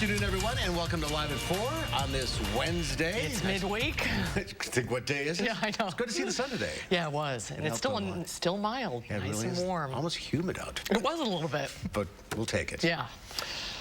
afternoon, everyone, and welcome to Live at 4 on this Wednesday. It's midweek. What day is it? Yeah, I know. It's good to see the sun today. Yeah, it was. And it's still mild, Yeah, nice really and warm. Almost humid out. It was a little bit. But we'll take it. Yeah.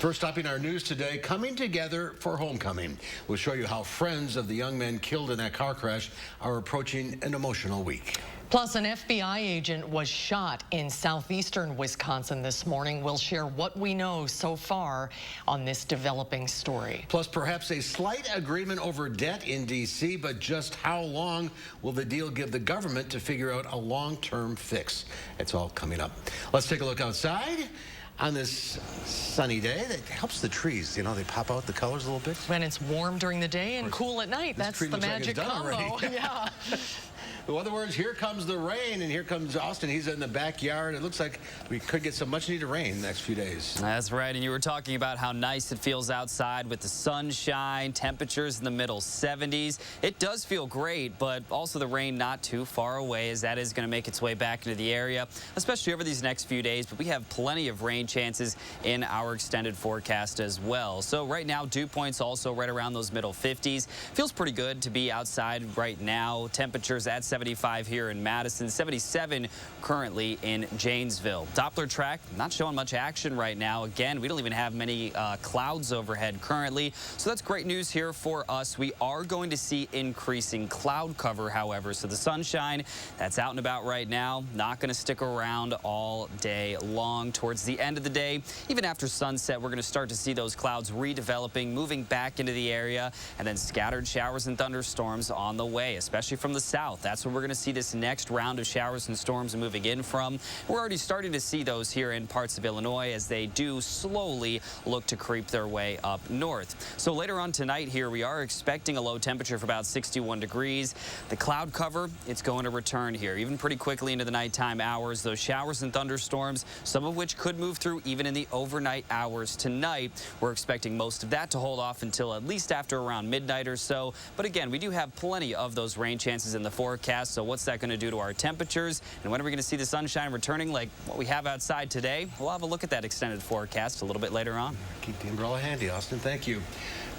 First up in our news today, coming together for homecoming. We'll show you how friends of the young men killed in that car crash are approaching an emotional week. Plus, an FBI agent was shot in southeastern Wisconsin this morning. We'll share what we know so far on this developing story. Plus, perhaps a slight agreement over debt in D.C., but just how long will the deal give the government to figure out a long-term fix? It's all coming up. Let's take a look outside. On this sunny day, that helps the trees. You know, they pop out the colors a little bit. When it's warm during the day and cool at night, that's the magic combo. Yeah. In other words, here comes the rain, and here comes Austin. He's in the backyard. It looks like we could get some much-needed rain the next few days. That's right, and you were talking about how nice it feels outside with the sunshine, temperatures in the middle 70s. It does feel great, but also the rain not too far away, as that is going to make its way back into the area, especially over these next few days. But we have plenty of rain chances in our extended forecast as well. So right now, dew points also right around those middle 50s. Feels pretty good to be outside right now. Temperatures at 75 here in Madison, 77 currently in Janesville. Doppler track not showing much action right now. Again, we don't even have many clouds overhead currently, so that's great news here for us. We are going to see increasing cloud cover, however, so the sunshine that's out and about right now not going to stick around all day long. Towards the end of the day, even after sunset, we're going to start to see those clouds redeveloping, moving back into the area, and then scattered showers and thunderstorms on the way, especially from the south. That's where we're going to see this next round of showers and storms moving in from. We're already starting to see those here in parts of Illinois as they do slowly look to creep their way up north. So later on tonight here, we are expecting a low temperature of about 61 degrees. The cloud cover, it's going to return here, even pretty quickly into the nighttime hours. Those showers and thunderstorms, some of which could move through even in the overnight hours tonight. We're expecting most of that to hold off until at least after around midnight or so. But again, we do have plenty of those rain chances in the forecast. So what's that going to do to our temperatures? And when are we going to see the sunshine returning like what we have outside today? We'll have a look at that extended forecast a little bit later on. Keep the umbrella handy, Austin. Thank you.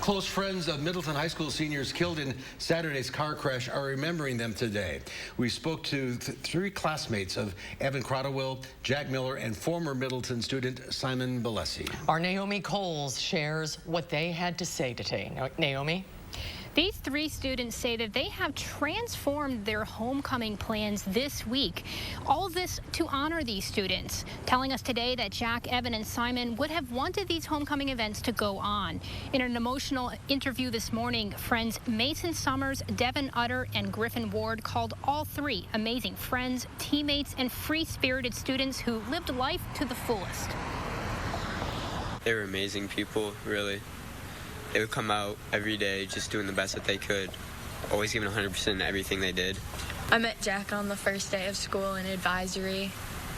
Close friends of Middleton High School seniors killed in Saturday's car crash are remembering them today. We spoke to three classmates of Evan Crotterwill, Jack Miller, and former Middleton student Simon Balesi. Our Naomi Coles shares what they had to say today. Naomi? These three students say that they have transformed their homecoming plans this week. All of this to honor these students, telling us today that Jack, Evan, and Simon would have wanted these homecoming events to go on. In an emotional interview this morning, friends Mason Summers, Devin Utter, and Griffin Ward called all three amazing friends, teammates, and free-spirited students who lived life to the fullest. They were amazing people, really. They would come out every day just doing the best that they could, always giving 100% in everything they did. I met Jack on the first day of school in advisory,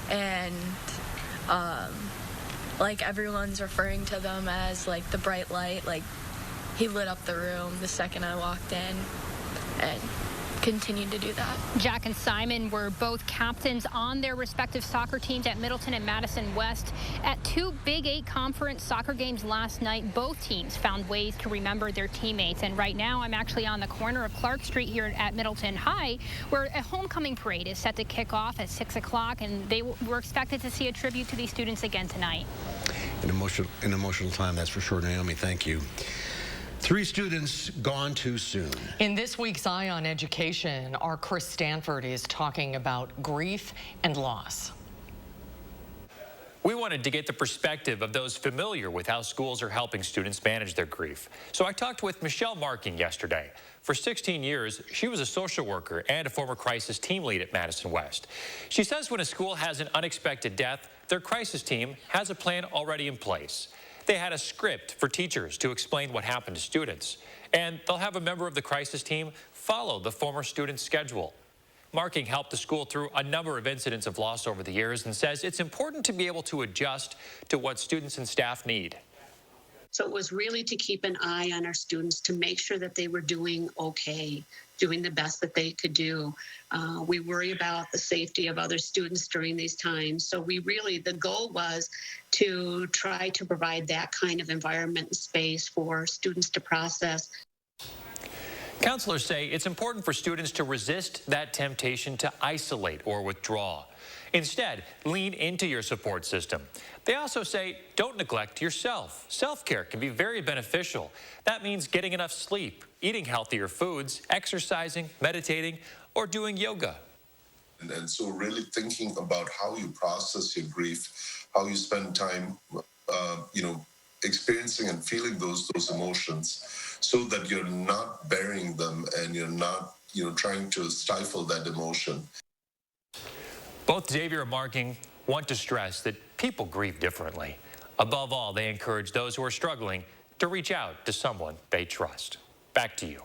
and like everyone's referring to them as like the bright light. Like he lit up the room the second I walked in and continued to do that. Jack and Simon were both captains on their respective soccer teams at Middleton and Madison West. At two Big 8 conference soccer games last night, both teams found ways to remember their teammates. And right now, I'm actually on the corner of Clark Street here at Middleton High, where a homecoming parade is set to kick off at 6 o'clock, and they were expected to see a tribute to these students again tonight. An emotional time, that's for sure, Naomi. Thank you. 3 students gone too soon. In this week's Eye on Education, our Chris Stanford is talking about grief and loss. We wanted to get the perspective of those familiar with how schools are helping students manage their grief. So I talked with Michelle Marking yesterday. For 16 years, she was a social worker and a former crisis team lead at Madison West. She says when a school has an unexpected death, their crisis team has a plan already in place. They had a script for teachers to explain what happened to students, and they'll have a member of the crisis team follow the former student's schedule. Marking helped the school through a number of incidents of loss over the years and says it's important to be able to adjust to what students and staff need. So it was really to keep an eye on our students to make sure that they were doing okay, doing the best that they could do. We worry about the safety of other students during these times. So the goal was to try to provide that kind of environment and space for students to process. Counselors say it's important for students to resist that temptation to isolate or withdraw. Instead, lean into your support system. They also say don't neglect yourself. Self-care can be very beneficial. That means getting enough sleep, eating healthier foods, exercising, meditating, or doing yoga. And so really thinking about how you process your grief, how you spend time, experiencing and feeling those emotions so that you're not burying them and you're not, trying to stifle that emotion. Both Xavier and Marking want to stress that people grieve differently. Above all, they encourage those who are struggling to reach out to someone they trust. Back to you.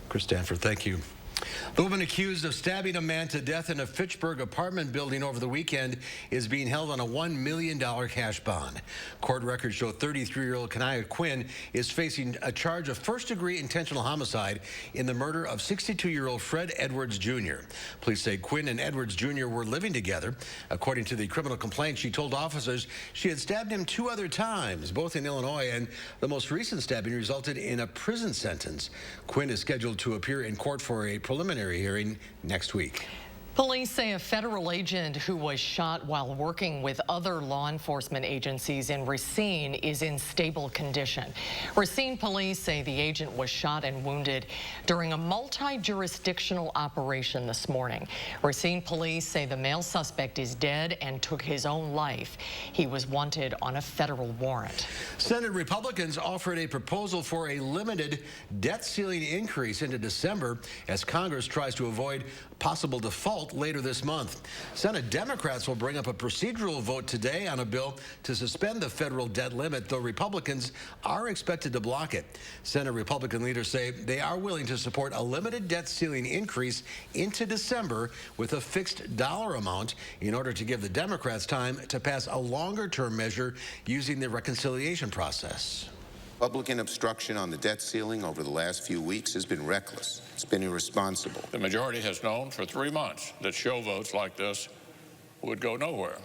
Chris Stanford, thank you. The woman accused of stabbing a man to death in a Fitchburg apartment building over the weekend is being held on a $1 million cash bond. Court records show 33-year-old Kanaya Quinn is facing a charge of first-degree intentional homicide in the murder of 62-year-old Fred Edwards Jr. Police say Quinn and Edwards Jr. were living together. According to the criminal complaint, she told officers she had stabbed him 2 other times, both in Illinois, and the most recent stabbing resulted in a prison sentence. Quinn is scheduled to appear in court for a preliminary hearing next week. Police say a federal agent who was shot while working with other law enforcement agencies in Racine is in stable condition. Racine police say the agent was shot and wounded during a multi-jurisdictional operation this morning. Racine police say the male suspect is dead and took his own life. He was wanted on a federal warrant. Senate Republicans offered a proposal for a limited debt ceiling increase into December as Congress tries to avoid possible default later this month. Senate Democrats will bring up a procedural vote today on a bill to suspend the federal debt limit, though Republicans are expected to block it. Senate Republican leaders say they are willing to support a limited debt ceiling increase into December with a fixed dollar amount in order to give the Democrats time to pass a longer-term measure using the reconciliation process. Republican obstruction on the debt ceiling over the last few weeks has been reckless. It's been irresponsible. The majority has known for 3 months that show votes like this would go nowhere.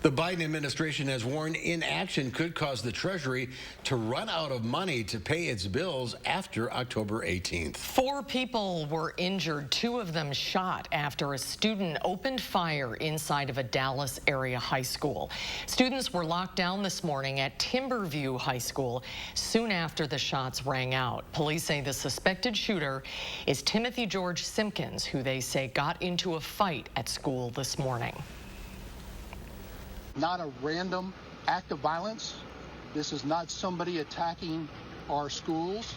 The Biden administration has warned inaction could cause the Treasury to run out of money to pay its bills after October 18th. 4 people were injured, 2 of them shot after a student opened fire inside of a Dallas area high school. Students were locked down this morning at Timberview High School soon after the shots rang out. Police say the suspected shooter is Timothy George Simpkins, who they say got into a fight at school this morning. Not a random act of violence. This is not somebody attacking our schools.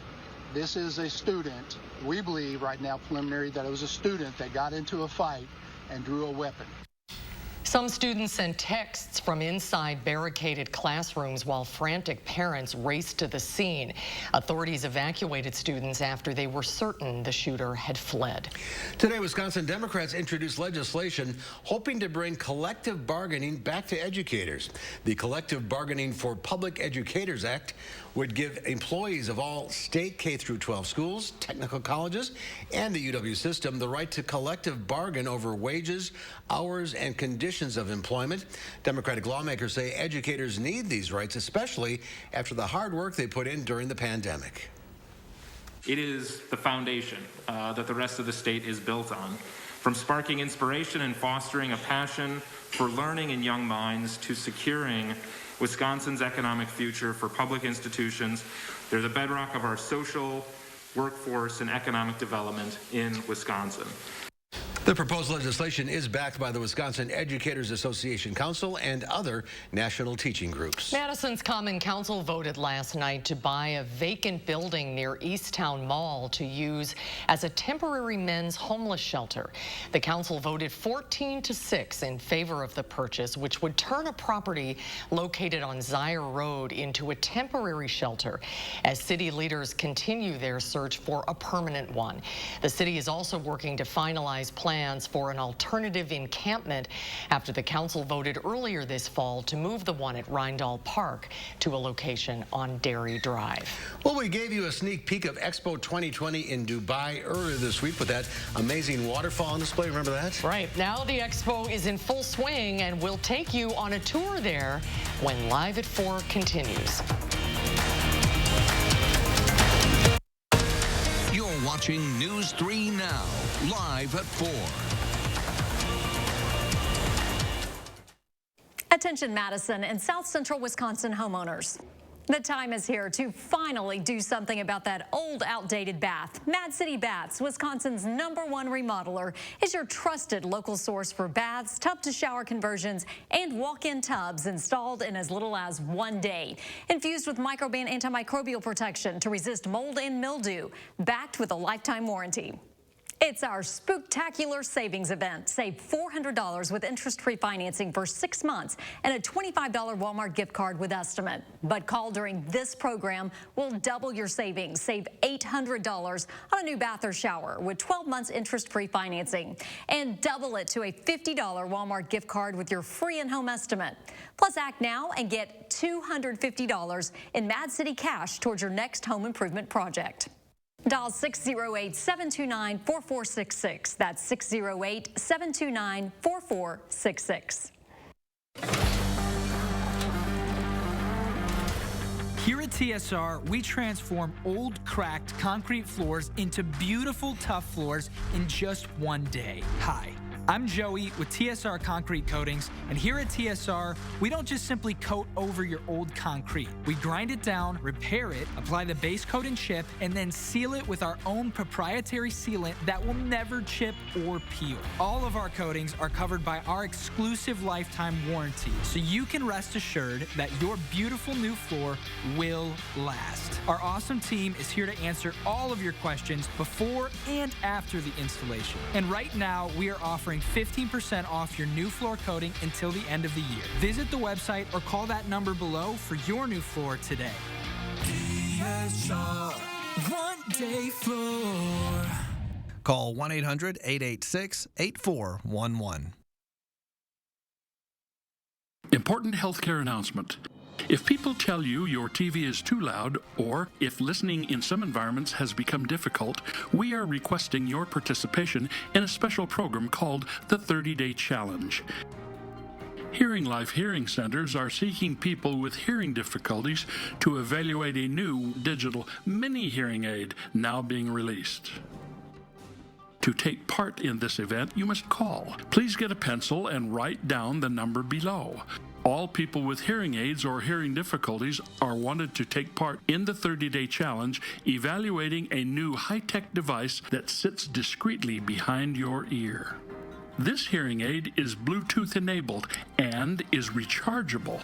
This is a student. We believe right now, preliminary, that it was a student that got into a fight and drew a weapon. Some students sent texts from inside barricaded classrooms while frantic parents raced to the scene. Authorities evacuated students after they were certain the shooter had fled. Today, Wisconsin Democrats introduced legislation hoping to bring collective bargaining back to educators. The Collective Bargaining for Public Educators Act would give employees of all state K-12 schools, technical colleges, and the UW system the right to collective bargain over wages, hours, and conditions of employment. Democratic lawmakers say educators need these rights, especially after the hard work they put in during the pandemic. It is the foundation that the rest of the state is built on. From sparking inspiration and fostering a passion for learning in young minds to securing Wisconsin's economic future for public institutions, they're the bedrock of our social, workforce, and economic development in Wisconsin. The proposed legislation is backed by the Wisconsin Educators Association Council and other national teaching groups. Madison's Common Council voted last night to buy a vacant building near Easttown Mall to use as a temporary men's homeless shelter. The council voted 14-6 in favor of the purchase, which would turn a property located on Zaire Road into a temporary shelter as city leaders continue their search for a permanent one. The city is also working to finalize plans plans for an alternative encampment after the council voted earlier this fall to move the one at Rindall Park to a location on Dairy Drive. Well, we gave you a sneak peek of Expo 2020 in Dubai earlier this week with that amazing waterfall on display. Remember that? Right. Now the expo is in full swing, and we'll take you on a tour there when Live at 4 continues. You're watching News 3 Now, live at 4. Attention Madison and South Central Wisconsin homeowners. The time is here to finally do something about that old, outdated bath. Mad City Baths, Wisconsin's #1 remodeler, is your trusted local source for baths, tub-to-shower conversions, and walk-in tubs installed in as little as 1 day. Infused with microban antimicrobial protection to resist mold and mildew, backed with a lifetime warranty. It's our spooktacular savings event. Save $400 with interest-free financing for 6 months and a $25 Walmart gift card with estimate. But call during this program. We'll double your savings. Save $800 on a new bath or shower with 12 months interest-free financing. And double it to a $50 Walmart gift card with your free in-home estimate. Plus, act now and get $250 in Mad City cash towards your next home improvement project. Dial 608-729-4466. That's 608-729-4466. Here at TSR, we transform old, cracked concrete floors into beautiful, tough floors in just 1 day. Hi, I'm Joey with TSR Concrete Coatings, and here at TSR, we don't just simply coat over your old concrete. We grind it down, repair it, apply the base coat and chip, and then seal it with our own proprietary sealant that will never chip or peel. All of our coatings are covered by our exclusive lifetime warranty, so you can rest assured that your beautiful new floor will last. Our awesome team is here to answer all of your questions before and after the installation. And right now, we are offering 15% off your new floor coating until the end of the year. Visit the website or call that number below for your new floor today. TSR, 1 day floor. Call 1-800-886-8411. Important healthcare announcement. If people tell you your TV is too loud, or if listening in some environments has become difficult, we are requesting your participation in a special program called the 30-Day Challenge. Hearing Life Hearing Centers are seeking people with hearing difficulties to evaluate a new digital mini hearing aid now being released. To take part in this event, you must call. Please get a pencil and write down the number below. All people with hearing aids or hearing difficulties are wanted to take part in the 30-Day Challenge, evaluating a new high-tech device that sits discreetly behind your ear. This hearing aid is Bluetooth enabled and is rechargeable.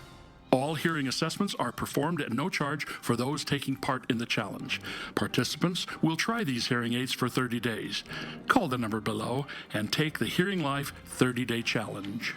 All hearing assessments are performed at no charge for those taking part in the challenge. Participants will try these hearing aids for 30 days. Call the number below and take the Hearing Life 30-Day Challenge.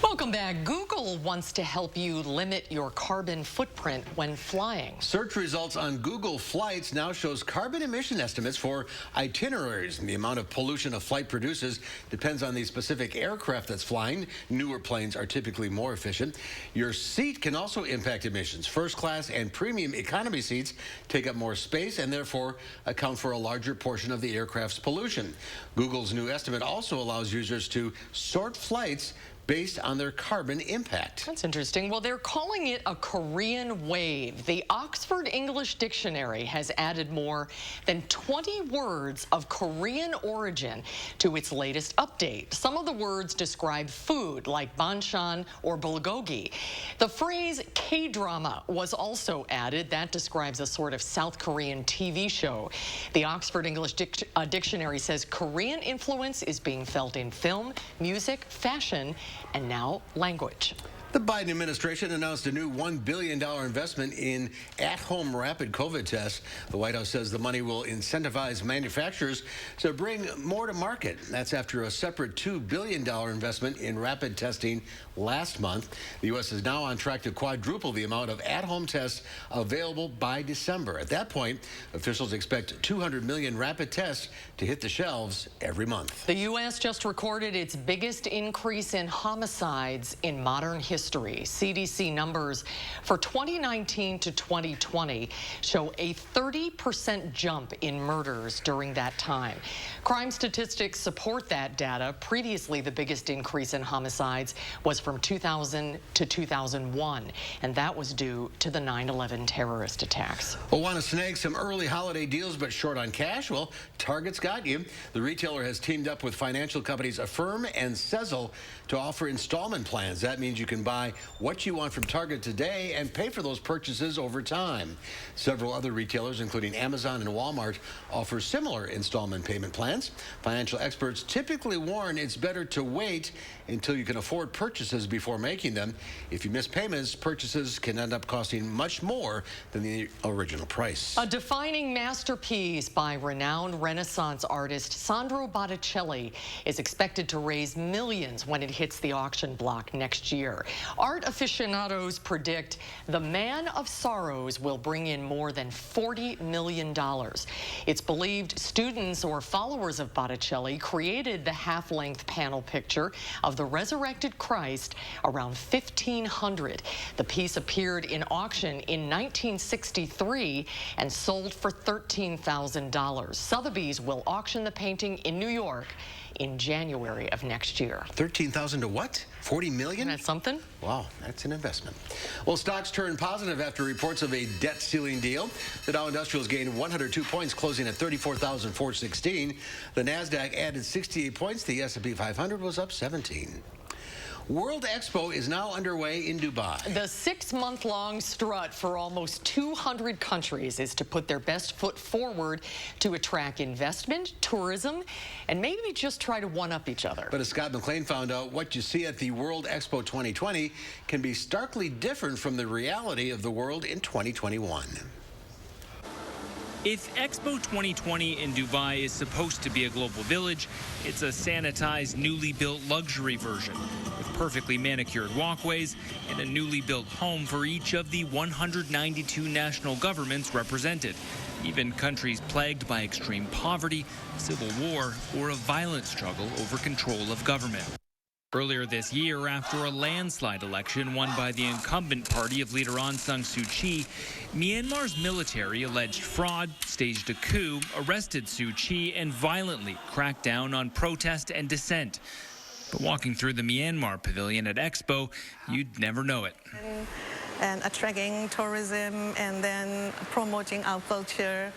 Welcome back. Google wants to help you limit your carbon footprint when flying. Search results on Google Flights now shows carbon emission estimates for itineraries. The amount of pollution a flight produces depends on the specific aircraft that's flying. Newer planes are typically more efficient. Your seat can also impact emissions. First class and premium economy seats take up more space and therefore account for a larger portion of the aircraft's pollution. Google's new estimate also allows users to sort flights based on their carbon impact. That's interesting. Well, they're calling it a Korean wave. The Oxford English Dictionary has added more than 20 words of Korean origin to its latest update. Some of the words describe food, like banchan or bulgogi. The phrase K-drama was also added. That describes a sort of South Korean TV show. The Oxford English Dictionary says Korean influence is being felt in film, music, fashion, and now language. The Biden administration announced a new $1 billion investment in at-home rapid COVID tests. The White House says the money will incentivize manufacturers to bring more to market. That's after a separate $2 billion investment in rapid testing last month. The U.S. is now on track to quadruple the amount of at-home tests available by December. At that point, officials expect 200 million rapid tests to hit the shelves every month. The U.S. just recorded its biggest increase in homicides in modern history. CDC numbers for 2019 to 2020 show a 30% jump in murders during that time. Crime statistics support that data. Previously, the biggest increase in homicides was from 2000 to 2001, and that was due to the 9/11 terrorist attacks. Well, want to snag some early holiday deals but short on cash? Well, Target's got you. The retailer has teamed up with financial companies Affirm and Sezzle to offer installment plans. That means you can buy what you want from Target today and pay for those purchases over time. Several other retailers, including Amazon and Walmart, offer similar installment payment plans. Financial experts typically warn it's better to wait until you can afford purchases before making them. If you miss payments, purchases can end up costing much more than the original price. A defining masterpiece by renowned Renaissance artist Sandro Botticelli is expected to raise millions when it hits the auction block next year. Art aficionados predict the Man of Sorrows will bring in more than $40 million. It's believed students or followers of Botticelli created the half-length panel picture of the resurrected Christ around 1500. The piece appeared in auction in 1963 and sold for $13,000. Sotheby's will auction the painting in New York in January of next year. 13,000 to what? 40 million? Isn't that something? Wow, that's an investment. Well, stocks turned positive after reports of a debt ceiling deal. The Dow Industrials gained 102 points, closing at 34,416. The Nasdaq added 68 points. The S&P 500 was up 17. World Expo is now underway in Dubai. The 6-month-long strut for almost 200 countries is to put their best foot forward to attract investment, tourism, and maybe just try to one-up each other. But as Scott McLean found out, what you see at the World Expo 2020 can be starkly different from the reality of the world in 2021. If Expo 2020 in Dubai is supposed to be a global village, it's a sanitized, newly built luxury version with perfectly manicured walkways and a newly built home for each of the 192 national governments represented, even countries plagued by extreme poverty, civil war, or a violent struggle over control of government. Earlier this year, after a landslide election won by the incumbent party of leader Aung San Suu Kyi, Myanmar's military alleged fraud, staged a coup, arrested Suu Kyi, and violently cracked down on protest and dissent. But walking through the Myanmar pavilion at Expo, you'd never know it. And attracting tourism and then promoting our culture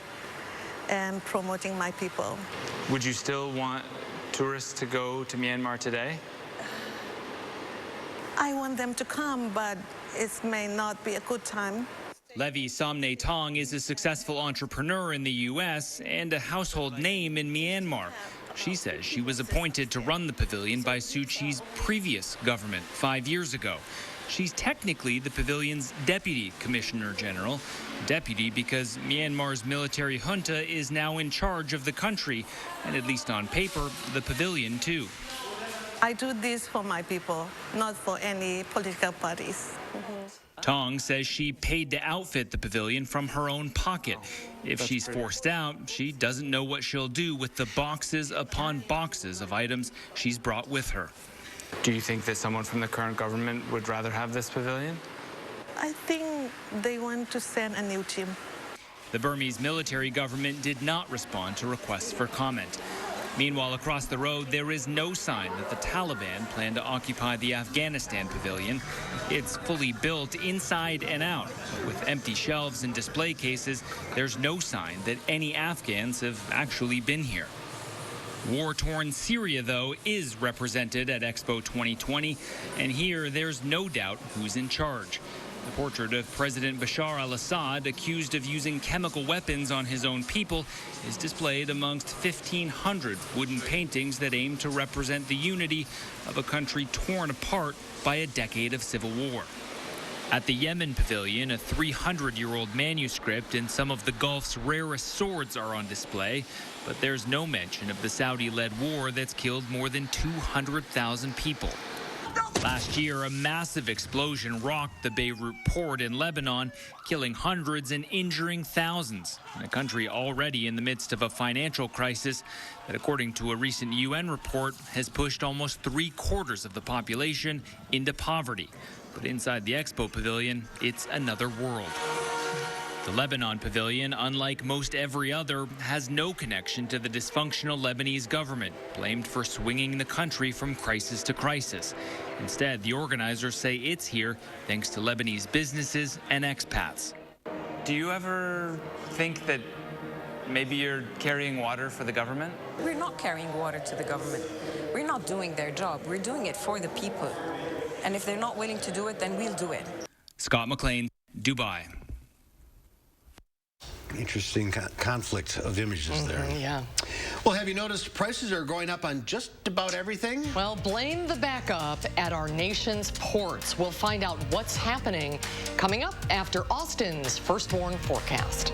and promoting my people. Would you still want tourists to go to Myanmar today? I want them to come, but it may not be a good time. Levi Somne Tong is a successful entrepreneur in the U.S. and a household name in Myanmar. She says she was appointed to run the pavilion by Suu Kyi's previous government 5 years ago. She's technically the pavilion's deputy commissioner general. Deputy because Myanmar's military junta is now in charge of the country, and at least on paper, the pavilion too. I do this for my people, not for any political parties. Tong says she paid to outfit the pavilion from her own pocket. If she's forced out, she doesn't know what she'll do with the boxes upon boxes of items she's brought with her. Do you think that someone from the current government would rather have this pavilion? I think they want to send a new team. The Burmese military government did not respond to requests for comment. Meanwhile, across the road, there is no sign that the Taliban plan to occupy the Afghanistan pavilion. It's fully built inside and out. But with empty shelves and display cases, there's no sign that any Afghans have actually been here. War-torn Syria, though, is represented at Expo 2020, and here there's no doubt who's in charge. The portrait of President Bashar al-Assad, accused of using chemical weapons on his own people, is displayed amongst 1,500 wooden paintings that aim to represent the unity of a country torn apart by a decade of civil war. At the Yemen Pavilion, a 300-year-old manuscript and some of the Gulf's rarest swords are on display, but there's no mention of the Saudi-led war that's killed more than 200,000 people. Last year, a massive explosion rocked the Beirut port in Lebanon, killing hundreds and injuring thousands, in a country already in the midst of a financial crisis that, according to a recent UN report, has pushed almost 3/4 of the population into poverty. But inside the Expo Pavilion, it's another world. The Lebanon Pavilion, unlike most every other, has no connection to the dysfunctional Lebanese government, blamed for swinging the country from crisis to crisis. Instead, the organizers say it's here thanks to Lebanese businesses and expats. Do you ever think that maybe you're carrying water for the government? We're not carrying water to the government. We're not doing their job. We're doing it for the people. And if they're not willing to do it, then we'll do it. Scott McLean, Dubai. Interesting conflict of images there. Yeah. Well, have you noticed prices are going up on just about everything? Well, blame the backup at our nation's ports. We'll find out what's happening coming up after Austin's firstborn forecast.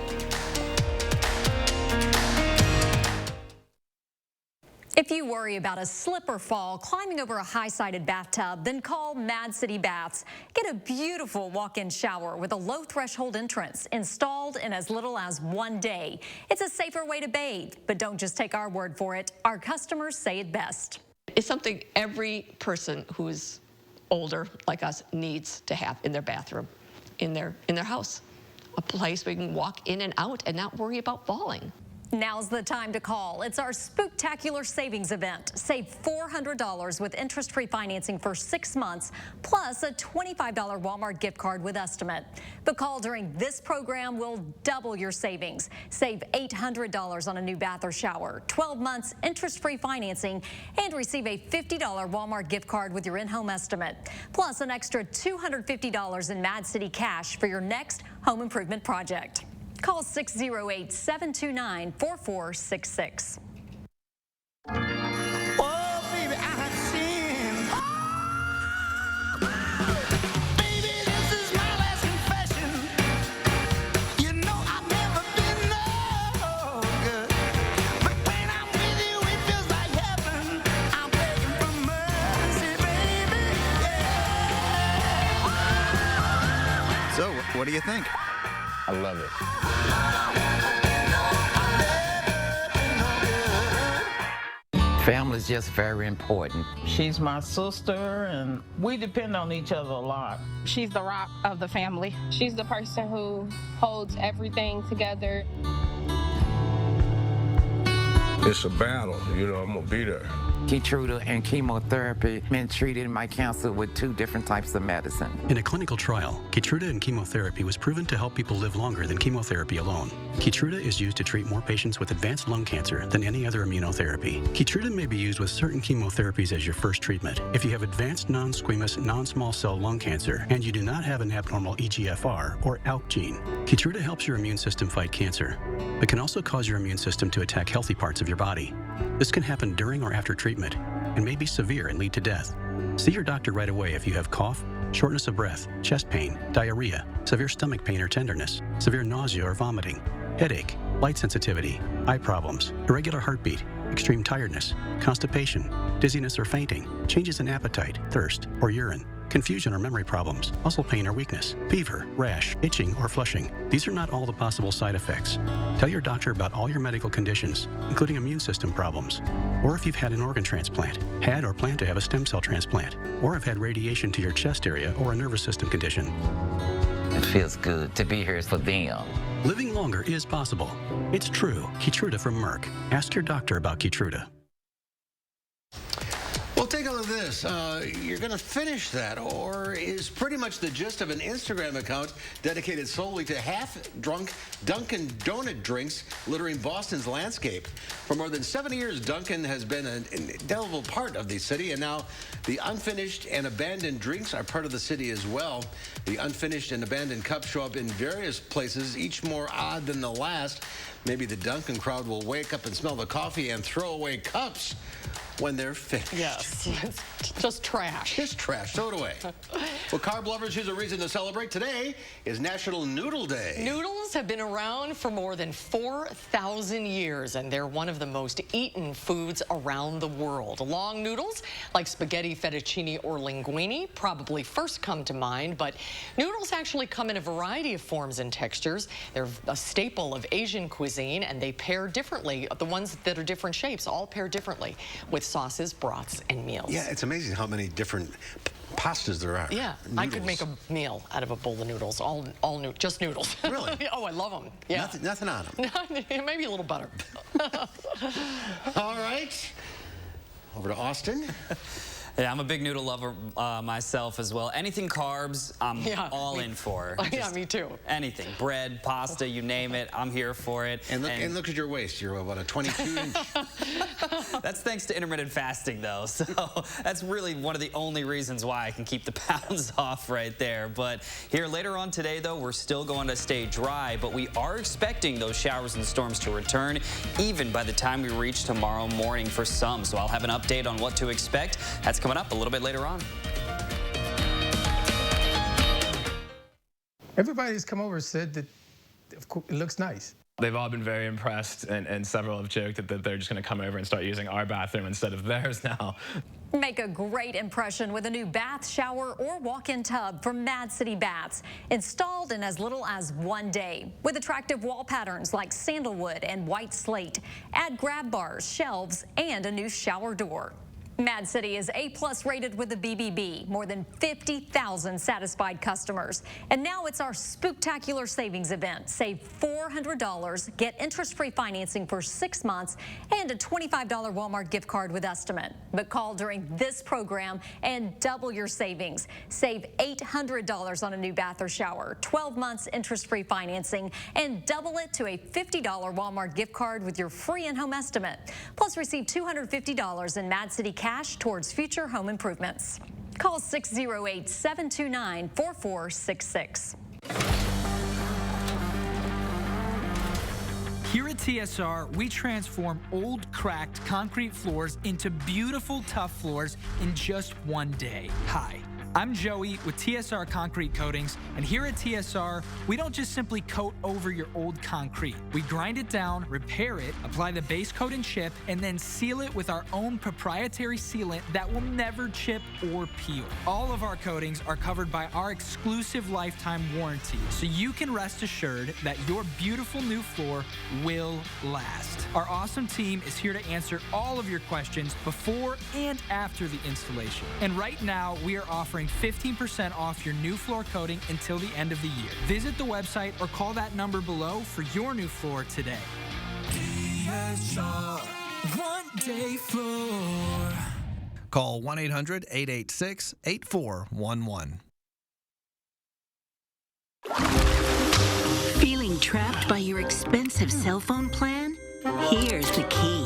If you worry about a slip or fall climbing over a high-sided bathtub, then call Mad City Baths. Get a beautiful walk-in shower with a low-threshold entrance installed in as little as 1 day. It's a safer way to bathe, but don't just take our word for it. Our customers say it best. It's something every person who's older like us needs to have in their bathroom, in their house. A place where you can walk in and out and not worry about falling. Now's the time to call. It's our Spooktacular Savings Event. Save $400 with interest-free financing for 6 months, plus a $25 Walmart gift card with estimate. The call during this program will double your savings. Save $800 on a new bath or shower, 12 months interest-free financing, and receive a $50 Walmart gift card with your in-home estimate, plus an extra $250 in Mad City cash for your next home improvement project. Call 608-729-4466. Oh, baby, I have sinned. Baby, this is my last confession. You know I've never been no good. But when I'm with you, it feels like heaven. I'm begging for mercy, baby. Yeah. So, what do you think? I love it. Family's just very important. She's my sister, and we depend on each other a lot. She's the rock of the family. She's the person who holds everything together. It's a battle, you know, I'm gonna be there. Keytruda and chemotherapy, been treated my cancer with 2 different types of medicine. In a clinical trial, Keytruda and chemotherapy was proven to help people live longer than chemotherapy alone. Keytruda is used to treat more patients with advanced lung cancer than any other immunotherapy. Keytruda may be used with certain chemotherapies as your first treatment. If you have advanced non-squamous non-small cell lung cancer and you do not have an abnormal EGFR or ALK gene, Keytruda helps your immune system fight cancer, but can also cause your immune system to attack healthy parts of your body. This can happen during or after treatment and may be severe and lead to death. See your doctor right away if you have cough, shortness of breath, chest pain, diarrhea, severe stomach pain or tenderness, severe nausea or vomiting, headache, light sensitivity, eye problems, irregular heartbeat, extreme tiredness, constipation, dizziness or fainting, changes in appetite, thirst, or urine, confusion or memory problems, muscle pain or weakness, fever, rash, itching, or flushing. These are not all the possible side effects. Tell your doctor about all your medical conditions, including immune system problems, or if you've had an organ transplant, had or plan to have a stem cell transplant, or have had radiation to your chest area or a nervous system condition. It feels good to be here for them. Living longer is possible. It's true. Keytruda from Merck. Ask your doctor about Keytruda. Well, take a look at this. You're going to finish that, or is pretty much the gist of an Instagram account dedicated solely to half-drunk Dunkin' Donut drinks littering Boston's landscape. For more than 70 years, Dunkin' has been an indelible part of the city, and now the unfinished and abandoned drinks are part of the city as well. The unfinished and abandoned cups show up in various places, each more odd than the last. Maybe the Dunkin' crowd will wake up and smell the coffee and throw away cups when they're finished. Yes, it's just trash. Just trash, throw it away. Well, carb lovers, here's a reason to celebrate. Today is National Noodle Day. Noodles have been around for more than 4,000 years, and they're one of the most eaten foods around the world. Long noodles, like spaghetti, fettuccine, or linguine, probably first come to mind, but noodles actually come in a variety of forms and textures. They're a staple of Asian cuisine, and they pair differently. The ones that are different shapes all pair differently with sauces, broths, and meals. Yeah, it's amazing how many different pastas there are. Yeah, noodles. I could make a meal out of a bowl of noodles, just noodles. Really? Oh, I love them. Yeah. Nothing on them. Maybe a little butter. All right, over to Austin. Yeah, I'm a big noodle lover myself as well. Anything carbs, I'm all in for. Yeah, me too. Anything. Bread, pasta, you name it, I'm here for it. And look at your waist. You're about a 22-inch. That's thanks to intermittent fasting, though. So that's really one of the only reasons why I can keep the pounds off right there. But here later on today, though, we're still going to stay dry, but we are expecting those showers and storms to return even by the time we reach tomorrow morning for some. So I'll have an update on what to expect. That's coming up a little bit later on. Everybody who's come over said that it looks nice. They've all been very impressed, and several have joked that they're just going to come over and start using our bathroom instead of theirs now. Make a great impression with a new bath, shower, or walk-in tub from Mad City Baths. Installed in as little as 1 day. With attractive wall patterns like sandalwood and white slate. Add grab bars, shelves, and a new shower door. Mad City is A+ rated with the BBB, more than 50,000 satisfied customers. And now it's our spooktacular savings event. Save $400, get interest-free financing for 6 months, and a $25 Walmart gift card with estimate. But call during this program and double your savings. Save $800 on a new bath or shower, 12 months interest-free financing, and double it to a $50 Walmart gift card with your free in-home estimate. Plus receive $250 in Mad City cash towards future home improvements. Call 608-729-4466. Here at TSR, we transform old, cracked concrete floors into beautiful, tough floors in just 1 day. Hi. I'm Joey with TSR Concrete Coatings, and here at TSR, we don't just simply coat over your old concrete. We grind it down, repair it, apply the base coat and chip, and then seal it with our own proprietary sealant that will never chip or peel. All of our coatings are covered by our exclusive lifetime warranty, so you can rest assured that your beautiful new floor will last. Our awesome team is here to answer all of your questions before and after the installation. And right now, we are offering 15% off your new floor coating until the end of the year. Visit the website or call that number below for your new floor today. TSR, 1 day floor. Call 1-800-886-8411. Feeling trapped by your expensive cell phone plan? Here's the key.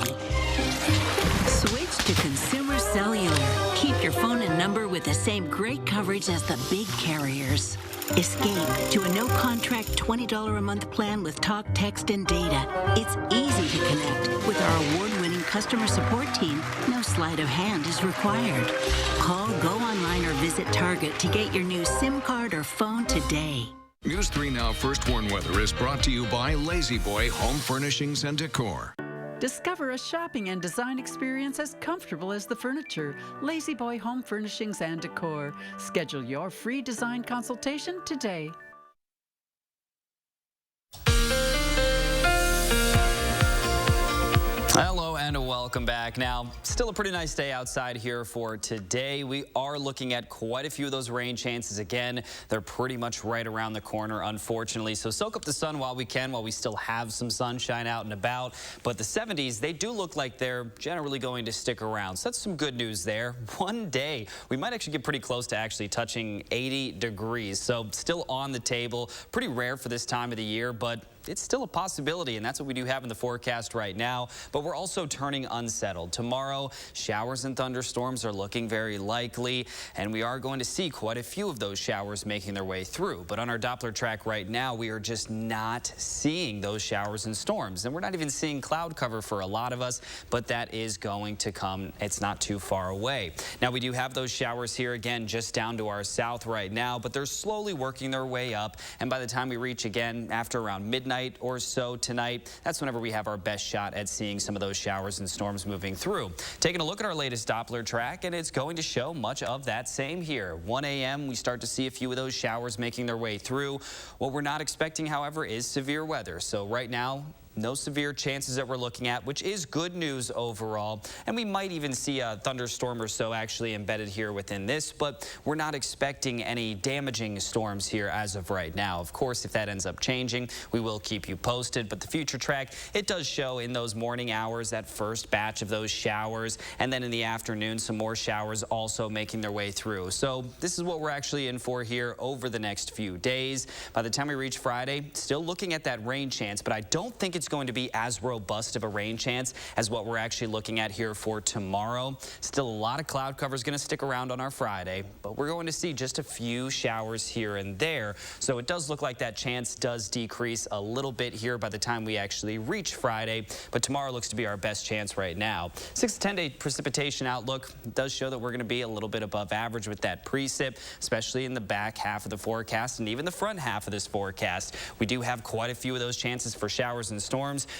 Switch to Consumer Cellular. Keep your phone and number with the same great coverage as the big carriers. Escape to a no-contract $20 a month plan with talk, text, and data. It's easy to connect. With our award-winning customer support team, no sleight of hand is required. Call, go online, or visit Target to get your new SIM card or phone today. News 3 Now First Warn Weather is brought to you by Lazy Boy Home Furnishings and Decor. Discover a shopping and design experience as comfortable as the furniture. Lazy Boy Home Furnishings and Decor. Schedule your free design consultation today. Hello and welcome. Welcome back. Now, still a pretty nice day outside here for today. We are looking at quite a few of those rain chances again. They're pretty much right around the corner, unfortunately. So soak up the sun while we can, while we still have some sunshine out and about. But the 70s, they do look like they're generally going to stick around. So that's some good news there. One day, we might actually get pretty close to actually touching 80 degrees. So still on the table. Pretty rare for this time of the year, but it's still a possibility, and that's what we do have in the forecast right now. But we're also turning unsettled. Tomorrow, showers and thunderstorms are looking very likely, and we are going to see quite a few of those showers making their way through. But on our Doppler track right now, we are just not seeing those showers and storms. And we're not even seeing cloud cover for a lot of us, but that is going to come. It's not too far away. Now, we do have those showers here again just down to our south right now, but they're slowly working their way up. And by the time we reach again after around midnight or so tonight, that's whenever we have our best shot at seeing some of those showers and storms moving through. Taking a look at our latest Doppler track, and it's going to show much of that same here. 1 a.m. we start to see a few of those showers making their way through. What we're not expecting, however, is severe weather. So right now, no severe chances that we're looking at, which is good news overall. And we might even see a thunderstorm or so actually embedded here within this, but we're not expecting any damaging storms here as of right now. Of course, if that ends up changing, we will keep you posted. But the future track, it does show in those morning hours that first batch of those showers, and then in the afternoon, some more showers also making their way through. So this is what we're actually in for here over the next few days. By the time we reach Friday, still looking at that rain chance, but I don't think it's going to be as robust of a rain chance as what we're actually looking at here for tomorrow. Still a lot of cloud cover is going to stick around on our Friday, but we're going to see just a few showers here and there. So it does look like that chance does decrease a little bit here by the time we actually reach Friday, but tomorrow looks to be our best chance right now. 6 to 10 day precipitation outlook does show that we're going to be a little bit above average with that precip, especially in the back half of the forecast and even the front half of this forecast. We do have quite a few of those chances for showers and storms.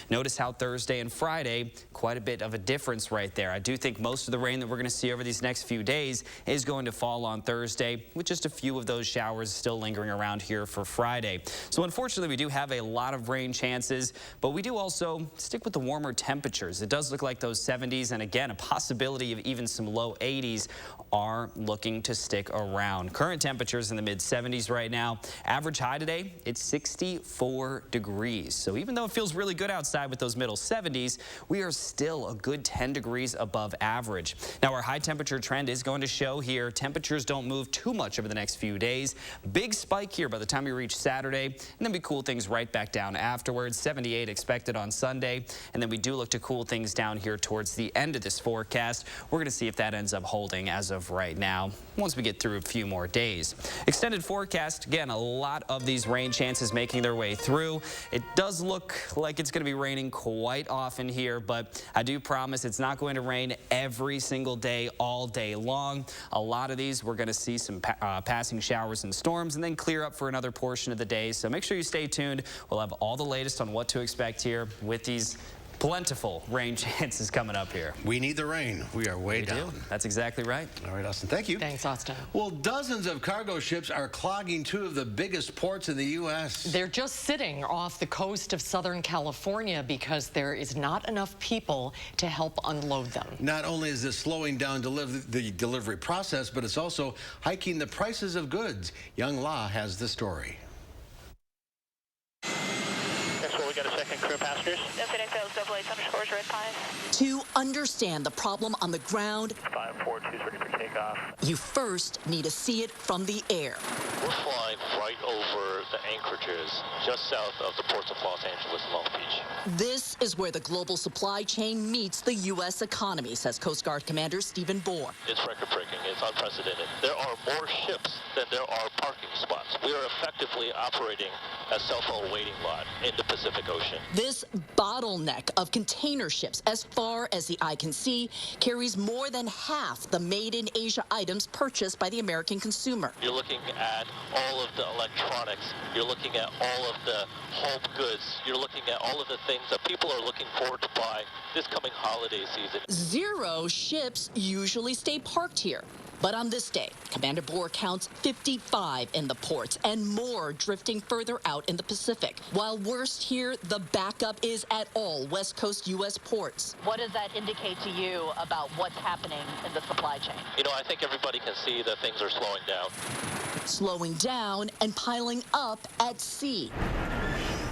Notice how Thursday and Friday, quite a bit of a difference right there. I do think most of the rain that we're going to see over these next few days is going to fall on Thursday, with just a few of those showers still lingering around here for Friday. So unfortunately, we do have a lot of rain chances, but we do also stick with the warmer temperatures. It does look like those 70s, and again, a possibility of even some low 80s are looking to stick around. Current temperatures in the mid 70s right now. Average high today, it's 64 degrees. So even though it feels really good outside with those middle 70s, we are still a good 10 degrees above average. Now, our high temperature trend is going to show here. Temperatures don't move too much over the next few days. Big spike here by the time we reach Saturday, and then we cool things right back down afterwards. 78 expected on Sunday, and then we do look to cool things down here towards the end of this forecast. We're going to see if that ends up holding as of right now once we get through a few more days. Extended forecast, again, a lot of these rain chances making their way through. It does look like it's going to be raining quite often here, but I do promise it's not going to rain every single day, all day long. A lot of these, we're going to see some passing showers and storms and then clear up for another portion of the day. So make sure you stay tuned. We'll have all the latest on what to expect here with these plentiful rain chances coming up here. We need the rain. We are way down. That's exactly right. All right, Austin, thank you. Thanks, Austin. Well, dozens of cargo ships are clogging 2 of the biggest ports in the U.S. They're just sitting off the coast of Southern California because there is not enough people to help unload them. Not only is this slowing down the delivery process, but it's also hiking the prices of goods. Young La has the story. We got a second crew passengers. To understand the problem on the ground, 542 is ready for takeoff. you first need to see it from the air. We're flying right over the anchorages just south of the ports of Los Angeles and Long Beach. This is where the global supply chain meets the U.S. economy, says Coast Guard Commander Stephen Bohr. It's record-breaking. It's unprecedented. There are more ships than there are parking spots. We are effectively operating a cell phone waiting lot in the Pacific Ocean. This bottleneck of container ships, as far as the eye can see, carries more than half the made-in-Asia items purchased by the American consumer. You're looking at all of the electronics. You're looking at all of the home goods. You're looking at all of the things that people are looking forward to buy this coming holiday season. 0 ships usually stay parked here. But on this day, Commander Bohr counts 55 in the ports and more drifting further out in the Pacific. While worst here, the backup is at all West Coast U.S. ports. What does that indicate to you about what's happening in the supply chain? You know, I think everybody can see that things are slowing down. Slowing down and piling up at sea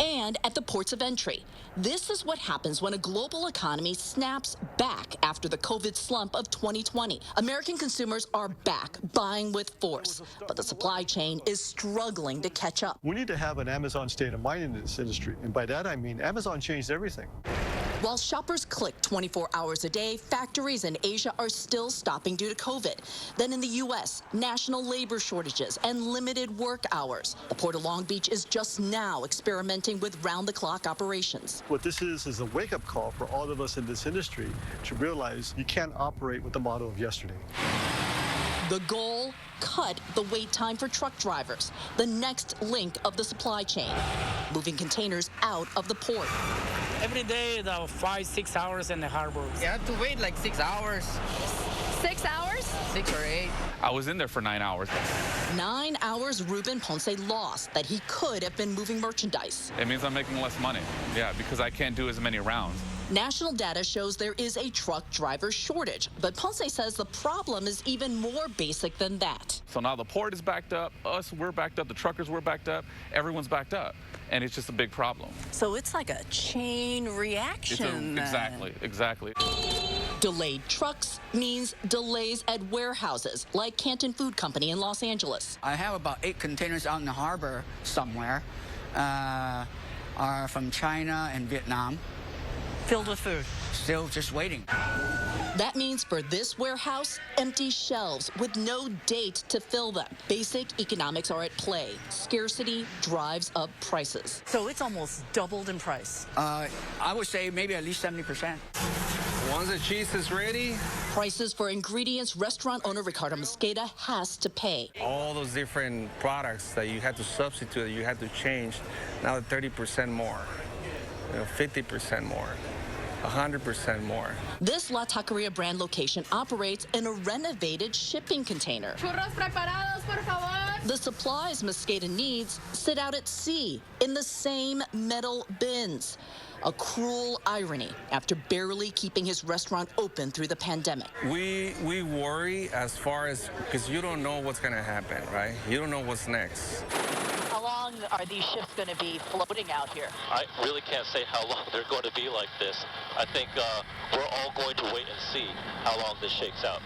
and at the ports of entry. This is what happens when a global economy snaps back after the COVID slump of 2020. American consumers are back buying with force, but the supply chain is struggling to catch up. We need to have an Amazon state of mind in this industry, and by that I mean Amazon changed everything. While shoppers click 24 hours a day, factories in Asia are still stopping due to COVID. Then in the U.S., national labor shortages and limited work hours. The Port of Long Beach is just now experimenting with round-the-clock operations. What this is a wake-up call for all of us in this industry to realize you can't operate with the model of yesterday. The goal? Cut the wait time for truck drivers, the next link of the supply chain, moving containers out of the port. Every day, 5-6 hours in the harbor. You have to wait like 6 hours. 6 hours? 6 or 8. I was in there for 9 hours. 9 hours Ruben Ponce lost that he could have been moving merchandise. It means I'm making less money. Yeah, because I can't do as many rounds. National data shows there is a truck driver shortage, but Ponce says the problem is even more basic than that. So now the port is backed up, we're backed up, the truckers were backed up, everyone's backed up, and it's just a big problem. So it's like a chain reaction. Exactly. Delayed trucks means delays at warehouses like Canton Food Company in Los Angeles. I have about 8 containers out in the harbor somewhere, are from China and Vietnam. Filled with food. Still just waiting. That means for this warehouse, empty shelves with no date to fill them. Basic economics are at play. Scarcity drives up prices. So it's almost doubled in price. I would say maybe at least 70%. Once the cheese is ready. Prices for ingredients restaurant owner Ricardo Mosqueda has to pay. All those different products that you had to substitute, that you had to change, now 30% more, 50% more. 100% more. This La Taqueria brand location operates in a renovated shipping container. Churros preparados, por favor. The supplies Mosqueda needs sit out at sea in the same metal bins. A cruel irony after barely keeping his restaurant open through the pandemic. We worry as far as, because you don't know what's going to happen, right? You don't know what's next. How long are these ships going to be floating out here? I really can't say how long they're going to be like this. I think we're all going to wait and see how long this shakes out.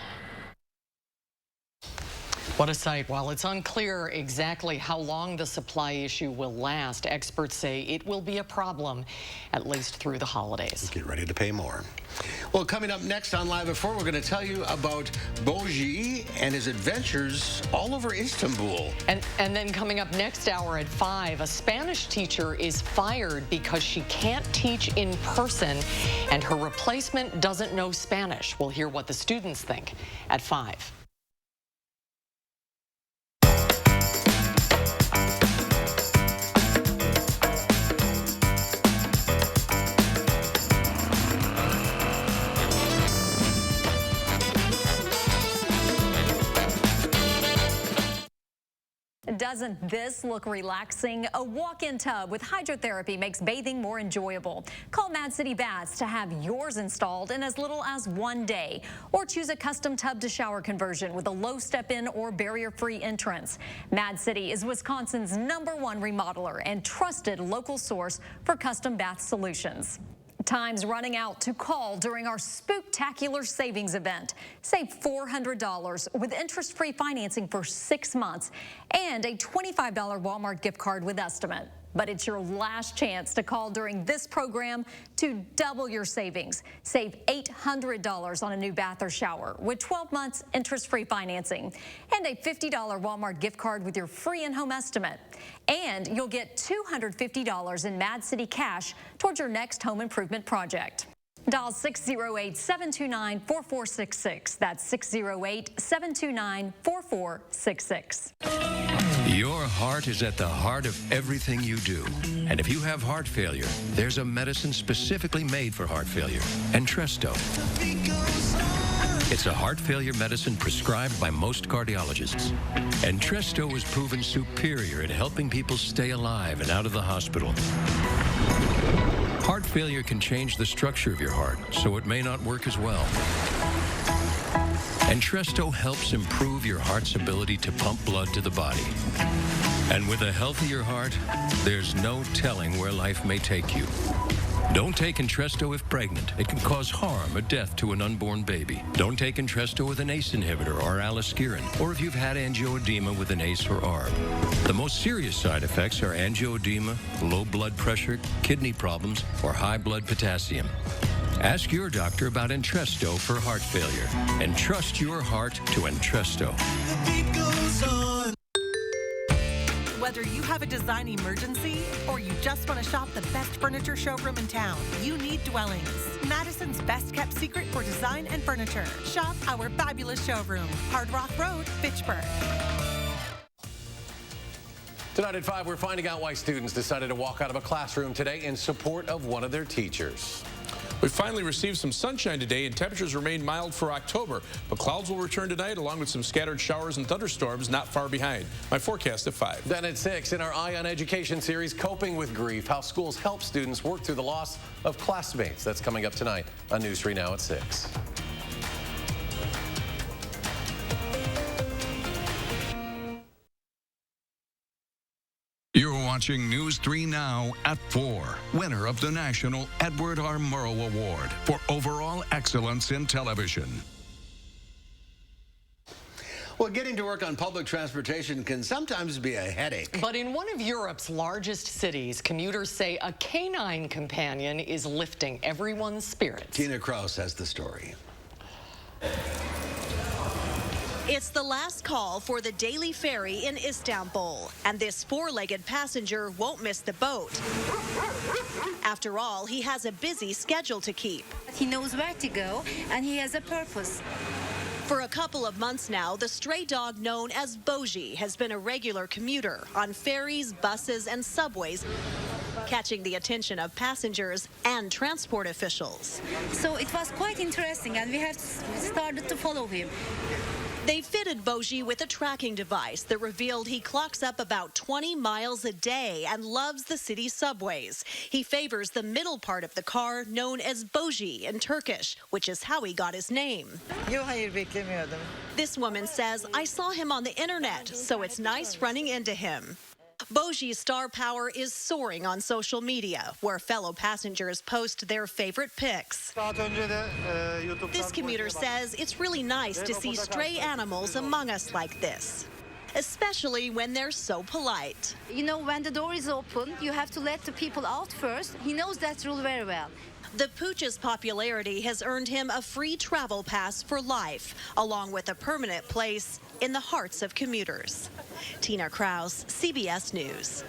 What a sight. While it's unclear exactly how long the supply issue will last, experts say it will be a problem at least through the holidays. Get ready to pay more. Well, coming up next on Live at 4, we're going to tell you about Boji and his adventures all over Istanbul. And then coming up next hour at 5, a Spanish teacher is fired because she can't teach in person and her replacement doesn't know Spanish. We'll hear what the students think at 5. Doesn't this look relaxing? A walk-in tub with hydrotherapy makes bathing more enjoyable. Call Mad City Baths to have yours installed in as little as 1 day. Or choose a custom tub to shower conversion with a low step-in or barrier-free entrance. Mad City is Wisconsin's #1 remodeler and trusted local source for custom bath solutions. Time's running out to call during our spooktacular savings event. Save $400 with interest-free financing for 6 months and a $25 Walmart gift card with estimate. But it's your last chance to call during this program to double your savings. Save $800 on a new bath or shower with 12 months interest-free financing and a $50 Walmart gift card with your free in-home estimate. And you'll get $250 in Mad City cash towards your next home improvement project. Dial 608-729-4466. That's 608-729-4466. Your heart is at the heart of everything you do. And if you have heart failure, there's a medicine specifically made for heart failure, Entresto. It's a heart failure medicine prescribed by most cardiologists. Entresto is proven superior at helping people stay alive and out of the hospital. Heart failure can change the structure of your heart, so it may not work as well. Entresto helps improve your heart's ability to pump blood to the body. And with a healthier heart, there's no telling where life may take you. Don't take Entresto if pregnant. It can cause harm or death to an unborn baby. Don't take Entresto with an ACE inhibitor or aliskiren, or if you've had angioedema with an ACE or ARB. The most serious side effects are angioedema, low blood pressure, kidney problems, or high blood potassium. Ask your doctor about Entresto for heart failure, and trust your heart to Entresto. Whether you have a design emergency or you just want to shop the best furniture showroom in town, you need Dwellings, Madison's best kept secret for design and furniture. Shop our fabulous showroom, Hard Rock Road, Fitchburg. Tonight at 5, we're finding out why students decided to walk out of a classroom today in support of one of their teachers. We finally received some sunshine today, and temperatures remain mild for October. But clouds will return tonight, along with some scattered showers and thunderstorms not far behind. My forecast at 5. Then at 6, in our Eye on Education series, Coping with Grief, how schools help students work through the loss of classmates. That's coming up tonight on News 3 Now at 6. You're watching News 3 Now at 4. Winner of the National Edward R. Murrow Award for Overall Excellence in Television. Well, getting to work on public transportation can sometimes be a headache. But in one of Europe's largest cities, commuters say a canine companion is lifting everyone's spirits. Tina Kraus has the story. It's the last call for the daily ferry in Istanbul, and this four-legged passenger won't miss the boat. After all, he has a busy schedule to keep. He knows where to go, and he has a purpose. For a couple of months now, the stray dog known as Boji has been a regular commuter on ferries, buses, and subways, catching the attention of passengers and transport officials. So it was quite interesting, and we have started to follow him. They fitted Boji with a tracking device that revealed he clocks up about 20 miles a day and loves the city's subways. He favors the middle part of the car, known as Boji in Turkish, which is how he got his name. This woman says, I saw him on the internet, so it's nice running into him. Boji's star power is soaring on social media, where fellow passengers post their favorite pics. This commuter says it's really nice to see stray animals among us like this, especially when they're so polite. You know, when the door is open, you have to let the people out first. He knows that rule very well. The pooch's popularity has earned him a free travel pass for life, along with a permanent place in the hearts of commuters. Tina Kraus, CBS News.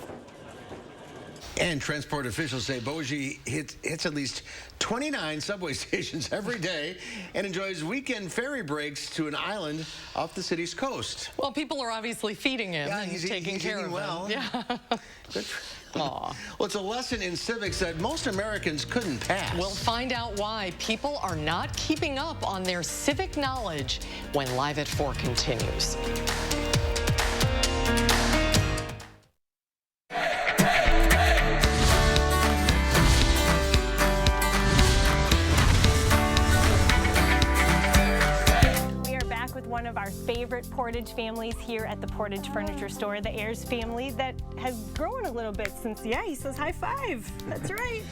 And transport officials say Boji hits at least 29 subway stations every day and enjoys weekend ferry breaks to an island off the city's coast. Well, people are obviously feeding him and taking care of him. Well. Yeah. Well, it's a lesson in civics that most Americans couldn't pass. We'll find out why people are not keeping up on their civic knowledge when Live at 4 continues. One of our favorite Portage families here at the Portage Furniture Store, the Ayers family, that has grown a little bit since, he says high five. That's right.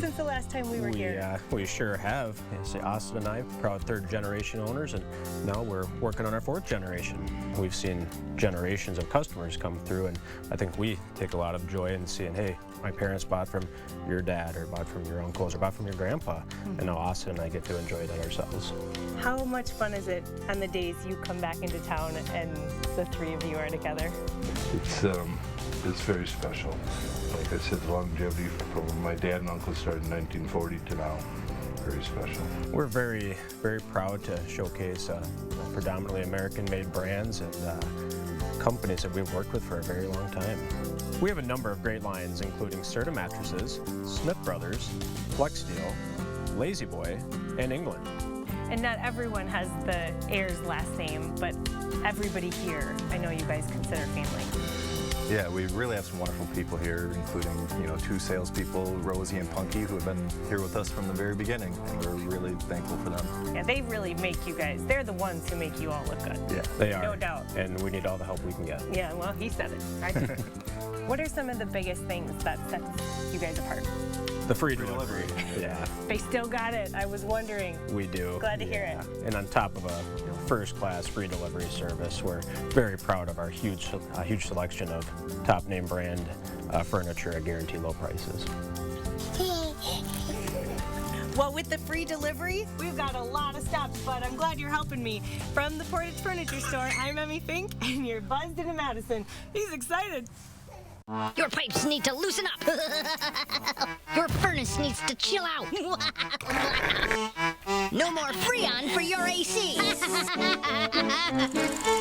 Since the last time we were here. We sure have. Austin and I, proud third generation owners, and now we're working on our fourth generation. We've seen generations of customers come through, and I think we take a lot of joy in seeing, hey, my parents bought from your dad, or bought from your uncles, or bought from your grandpa, and now Austin and I get to enjoy that ourselves. How much fun is it on the days you come back into town and the three of you are together? It's very special. Like I said, the longevity from my dad and uncle started in 1940 to now. Very special. We're very, very proud to showcase predominantly American-made brands and companies that we've worked with for a very long time. We have a number of great lines, including Serta mattresses, Smith Brothers, Flex Steel, Lazy Boy, and England. And not everyone has the Ayers last name, but everybody here, I know you guys consider family. Yeah, we really have some wonderful people here, including, two salespeople, Rosie and Punky, who have been here with us from the very beginning, and we're really thankful for them. Yeah, they really make you guys, they're the ones who make you all look good. Yeah, they are. No doubt. And we need all the help we can get. Yeah, well, he said it. I did. What are some of the biggest things that sets you guys apart? The free delivery. Yeah. They still got it. I was wondering. We do. Glad to hear it. And on top of a first-class free delivery service, we're very proud of our huge selection of top name brand furniture at guaranteed low prices. Well, with the free delivery, we've got a lot of stops, but I'm glad you're helping me. From the Portage Furniture Store, I'm Emmy Fink, and you're buzzed into Madison. He's excited. Your pipes need to loosen up. Your furnace needs to chill out. No more Freon for your AC.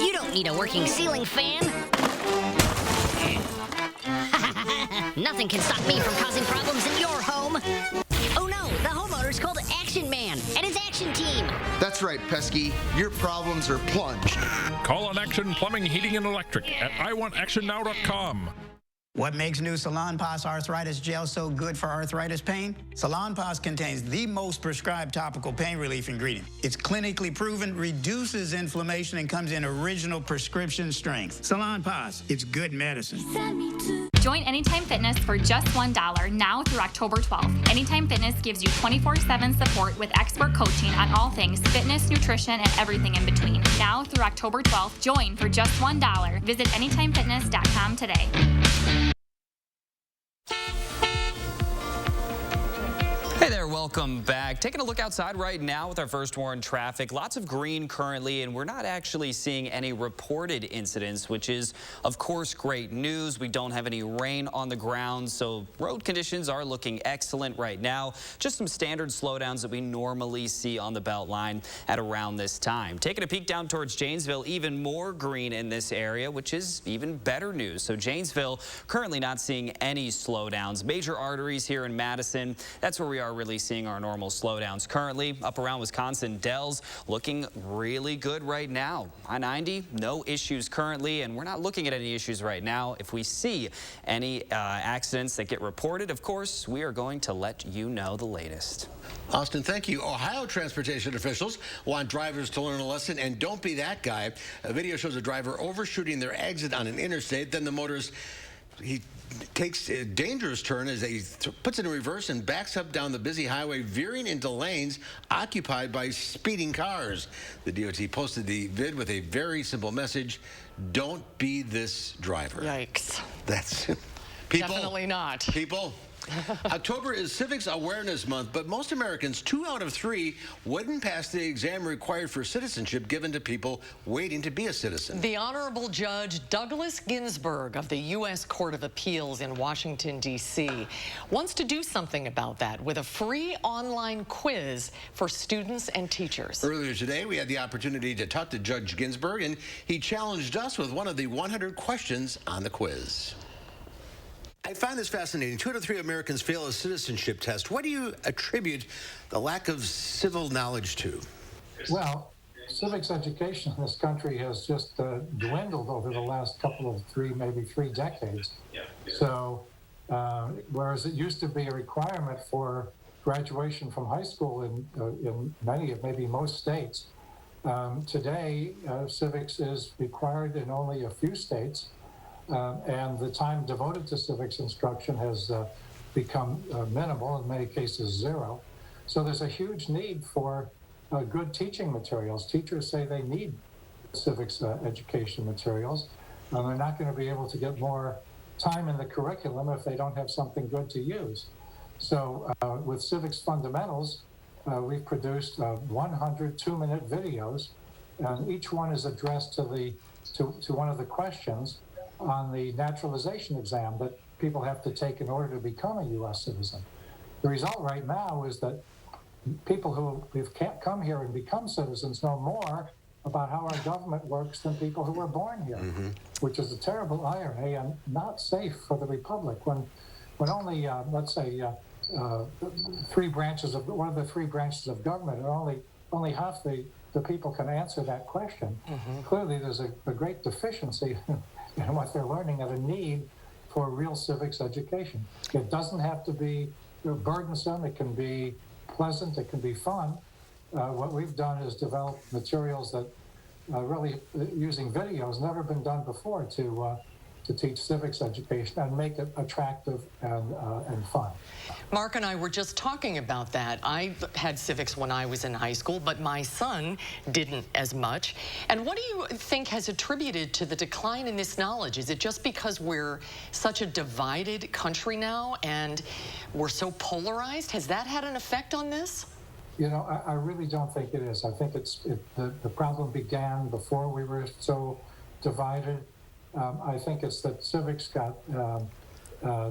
You don't need a working ceiling fan. Nothing can stop me from causing problems in your home. Oh no, the homeowner's called Action Man and his action team. That's right, Pesky. Your problems are plunged. Call on Action Plumbing, Heating, and Electric at iwantactionnow.com. What makes new Salonpas Arthritis Gel so good for arthritis pain? Salonpas contains the most prescribed topical pain relief ingredient. It's clinically proven, reduces inflammation, and comes in original prescription strength. Salonpas, it's good medicine. Join Anytime Fitness for just $1 now through October 12th. Anytime Fitness gives you 24/7 support with expert coaching on all things fitness, nutrition, and everything in between. Now through October 12th, join for just $1. Visit anytimefitness.com today. Hey there, welcome back. Taking a look outside right now with our first warn traffic. Lots of green currently, and we're not actually seeing any reported incidents, which is, of course, great news. We don't have any rain on the ground, so road conditions are looking excellent right now. Just some standard slowdowns that we normally see on the Beltline at around this time. Taking a peek down towards Janesville, even more green in this area, which is even better news. So Janesville currently not seeing any slowdowns. Major arteries here in Madison, that's where we are really seeing our normal slowdowns. Currently up around Wisconsin Dells, looking really good right now. I-90, no issues currently, and we're not looking at any issues right now. If we see any accidents that get reported, of course, we are going to let you know the latest. Austin, thank you. Ohio transportation officials want drivers to learn a lesson and don't be that guy. A video shows a driver overshooting their exit on an interstate. Then the motorist, he takes a dangerous turn as he puts it in reverse and backs up down the busy highway, veering into lanes occupied by speeding cars. The DOT posted the vid with a very simple message: don't be this driver. Yikes. That's people. Definitely not. People. October is Civics Awareness Month, but most Americans, 2 out of 3, wouldn't pass the exam required for citizenship given to people waiting to be a citizen. The Honorable Judge Douglas Ginsburg of the U.S. Court of Appeals in Washington, D.C. wants to do something about that with a free online quiz for students and teachers. Earlier today, we had the opportunity to talk to Judge Ginsburg, and he challenged us with one of the 100 questions on the quiz. I find this fascinating. 2 out of 3 Americans fail a citizenship test. What do you attribute the lack of civil knowledge to? Well, civics education in this country has just dwindled over the last couple of 3 decades. So, whereas it used to be a requirement for graduation from high school in many, maybe most states, today civics is required in only a few states. And the time devoted to civics instruction has become minimal, in many cases 0. So there's a huge need for good teaching materials. Teachers say they need civics education materials, and they're not going to be able to get more time in the curriculum if they don't have something good to use. So with Civics Fundamentals, we've produced 100 2-minute videos, and each one is addressed to one of the questions on the naturalization exam that people have to take in order to become a U.S. citizen. The result right now is that people who can't come here and become citizens know more about how our government works than people who were born here, which is a terrible irony and not safe for the republic. When only, let's say, one of the three branches of government are only only half the people can answer that question. Clearly, there's a great deficiency in what they're learning and a need for real civics education. It doesn't have to be burdensome. It can be pleasant. It can be fun. What we've done is develop materials that really, using videos, never been done before to teach civics education and make it attractive and fun. Mark and I were just talking about that. I had civics when I was in high school, but my son didn't as much. And what do you think has attributed to the decline in this knowledge? Is it just because we're such a divided country now and we're so polarized? Has that had an effect on this? You know, I really don't think it is. I think the problem began before we were so divided. I think it's that civics got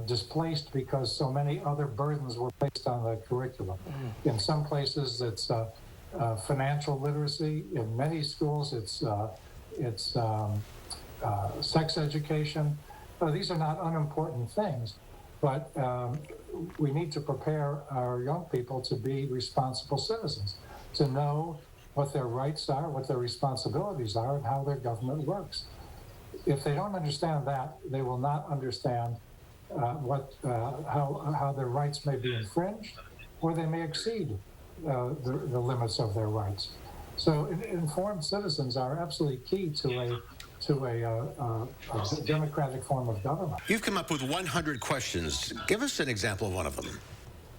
displaced because so many other burdens were placed on the curriculum. In some places, it's financial literacy. In many schools, it's sex education. These are not unimportant things, but we need to prepare our young people to be responsible citizens, to know what their rights are, what their responsibilities are, and how their government works. If they don't understand that, they will not understand how their rights may be infringed, or they may exceed the limits of their rights. So informed citizens are absolutely key to a democratic form of government. You've come up with 100 questions. Give us an example of one of them.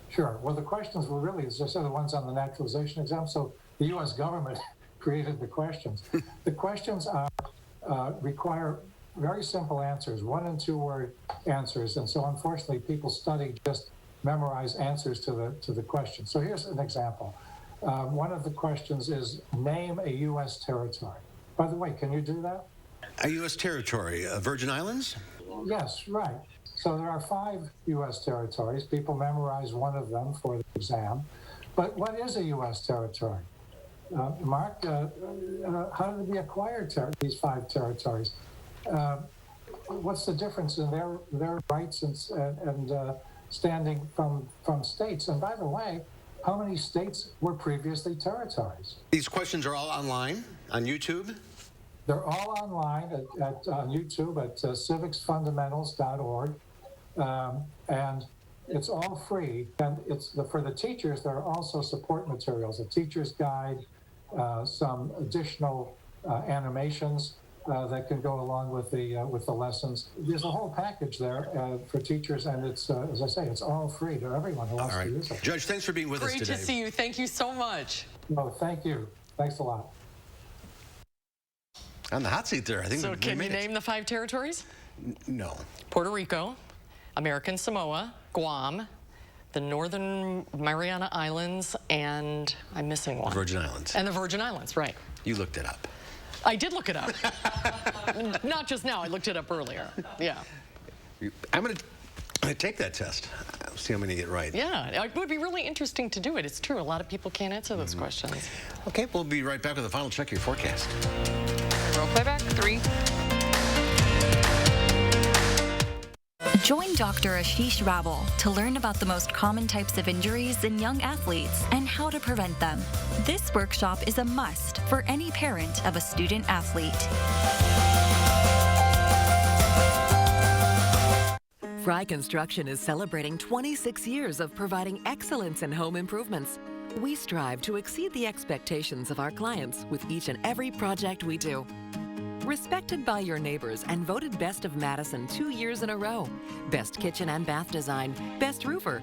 Sure. Well, the questions were really, as I said, the ones on the naturalization exam. So the U.S. government created the questions. The questions require very simple answers, 1- and 2-word answers, and so unfortunately people study just memorize answers to the question. So here's an example. One of the questions is name a U.S. territory. By the way, can you do that? A U.S. territory, Virgin Islands? Yes, right. So there are 5 U.S. territories. People memorize one of them for the exam. But what is a U.S. territory? Mark, how did we acquire these 5 territories? What's the difference in their rights and standing from states? And by the way, how many states were previously territories? These questions are all online on YouTube? They're all online on YouTube at civicsfundamentals.org. And it's all free. And for the teachers, there are also support materials, a teacher's guide, some additional animations that can go along with the lessons. There's a whole package there for teachers, and it's, as I say, it's all free to everyone who wants to use it. Judge, thanks for being with us today. Great to see you. Thank you so much. No, thank you. Thanks a lot. On the hot seat there, I think. So can you name the 5 territories? No. Puerto Rico, American Samoa, Guam, the Northern Mariana Islands, and I'm missing one. The Virgin Islands. And the Virgin Islands, right. You looked it up. I did look it up. Not just now, I looked it up earlier. Yeah. I'm going to take that test. See how many get right. Yeah, it would be really interesting to do it. It's true, a lot of people can't answer those questions. Okay, we'll be right back with a final check of your forecast. Roll playback, 3. Join Dr. Ashish Raval to learn about the most common types of injuries in young athletes and how to prevent them. This workshop is a must for any parent of a student athlete. Fry Construction is celebrating 26 years of providing excellence in home improvements. We strive to exceed the expectations of our clients with each and every project we do. Respected by your neighbors and voted Best of Madison 2 years in a row. Best Kitchen and Bath Design, Best Roofer.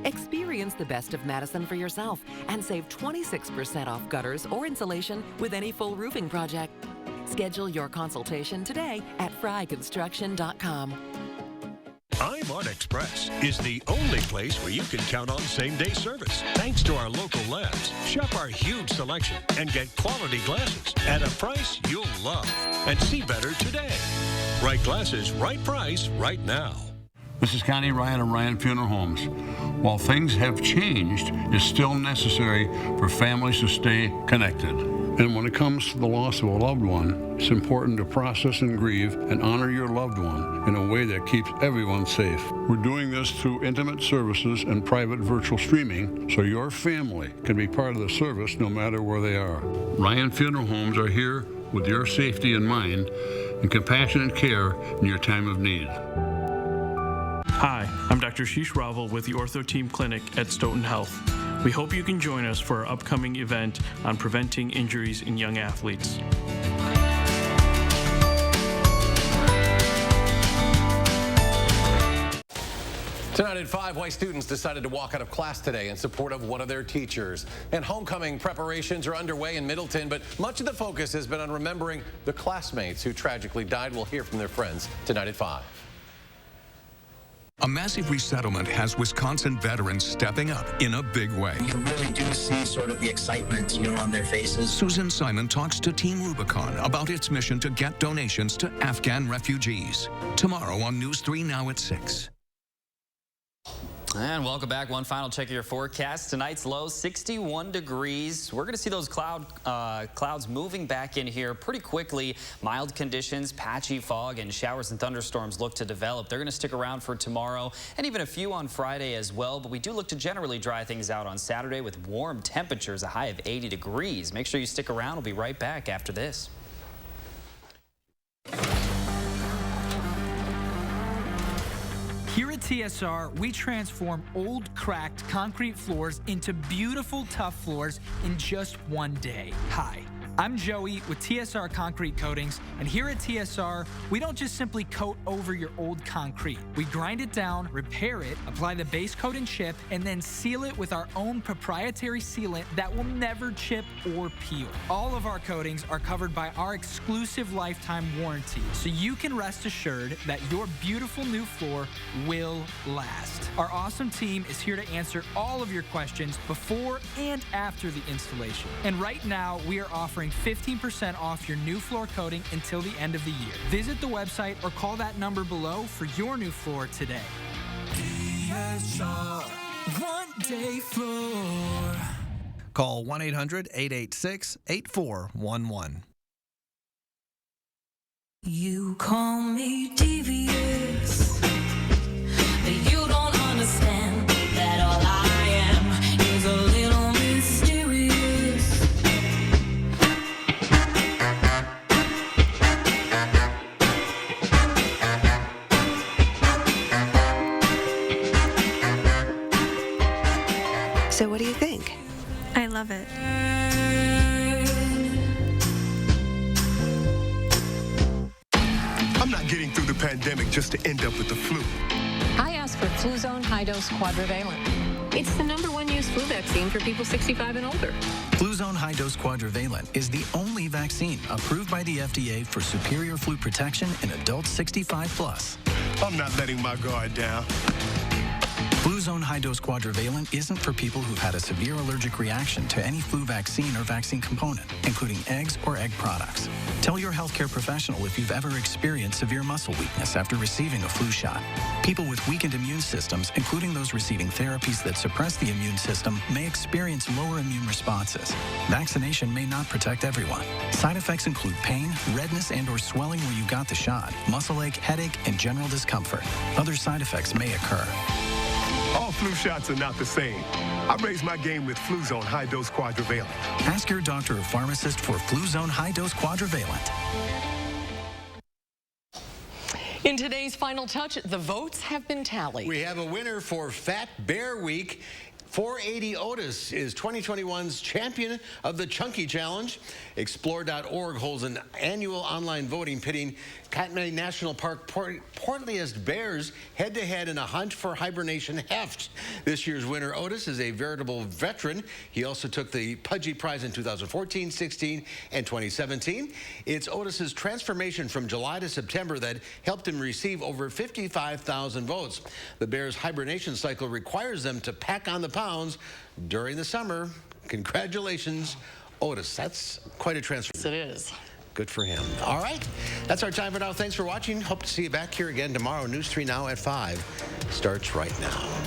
Experience the Best of Madison for yourself and save 26% off gutters or insulation with any full roofing project. Schedule your consultation today at fryconstruction.com. iMart Express is the only place where you can count on same-day service. Thanks to our local labs, shop our huge selection and get quality glasses at a price you'll love. And see better today. Right glasses, right price, right now. This is Connie Ryan of Ryan Funeral Homes. While things have changed, it's still necessary for families to stay connected. And when it comes to the loss of a loved one, it's important to process and grieve and honor your loved one in a way that keeps everyone safe. We're doing this through intimate services and private virtual streaming so your family can be part of the service no matter where they are. Ryan Funeral Homes are here with your safety in mind and compassionate care in your time of need. Hi, I'm Dr. Sheesh Raval with the Ortho Team Clinic at Stoughton Health. We hope you can join us for our upcoming event on preventing injuries in young athletes. Tonight at 5, white students decided to walk out of class today in support of one of their teachers. And homecoming preparations are underway in Middleton, but much of the focus has been on remembering the classmates who tragically died. We'll hear from their friends tonight at 5. A massive resettlement has Wisconsin veterans stepping up in a big way. You really do see sort of the excitement, on their faces. Susan Simon talks to Team Rubicon about its mission to get donations to Afghan refugees. Tomorrow on News 3 Now at 6. And welcome back. One final check of your forecast. Tonight's low, 61 degrees. We're going to see those clouds moving back in here pretty quickly. Mild conditions, patchy fog, and showers and thunderstorms look to develop. They're going to stick around for tomorrow and even a few on Friday as well. But we do look to generally dry things out on Saturday with warm temperatures, a high of 80 degrees. Make sure you stick around. We'll be right back after this. Here at TSR, we transform old, cracked concrete floors into beautiful, tough floors in just one day. Hi, I'm Joey with TSR Concrete Coatings, and here at TSR, we don't just simply coat over your old concrete. We grind it down, repair it, apply the base coat and chip, and then seal it with our own proprietary sealant that will never chip or peel. All of our coatings are covered by our exclusive lifetime warranty, so you can rest assured that your beautiful new floor will last. Our awesome team is here to answer all of your questions before and after the installation. And right now, we are offering 15% off your new floor coating until the end of the year. Visit the website or call that number below for your new floor today. TSR, one day floor. Call 1-800-886-8411. You call me devious, but you don't understand that all I am is a little mysterious. So what do you think? I love it. I'm not getting through the pandemic just to end up with the flu. I asked for Fluzone High-Dose Quadrivalent. It's the #1 used flu vaccine for people 65 and older. Fluzone High-Dose Quadrivalent is the only vaccine approved by the FDA for superior flu protection in adults 65 plus. I'm not letting my guard down. Fluzone High-Dose Quadrivalent isn't for people who've had a severe allergic reaction to any flu vaccine or vaccine component, including eggs or egg products. Tell your healthcare professional if you've ever experienced severe muscle weakness after receiving a flu shot. People with weakened immune systems, including those receiving therapies that suppress the immune system, may experience lower immune responses. Vaccination may not protect everyone. Side effects include pain, redness and/or swelling where you got the shot, muscle ache, headache, and general discomfort. Other side effects may occur. All flu shots are not the same. I raised my game with Fluzone High-Dose Quadrivalent. Ask your doctor or pharmacist for Fluzone High-Dose Quadrivalent. In today's Final Touch, the votes have been tallied. We have a winner for Fat Bear Week. 480 Otis is 2021's champion of the Chunky Challenge. Explore.org holds an annual online voting pitting Katmai National Park portliest bears head-to-head in a hunt for hibernation heft. This year's winner, Otis, is a veritable veteran. He also took the Pudgy Prize in 2014, 16, and 2017. It's Otis's transformation from July to September that helped him receive over 55,000 votes. The bears' hibernation cycle requires them to pack on the pounds during the summer. Congratulations, Otis. That's quite a transformation. Yes, it is. Good for him. All right, that's our time for now. Thanks for watching. Hope to see you back here again tomorrow. News 3 Now at 5 starts right now.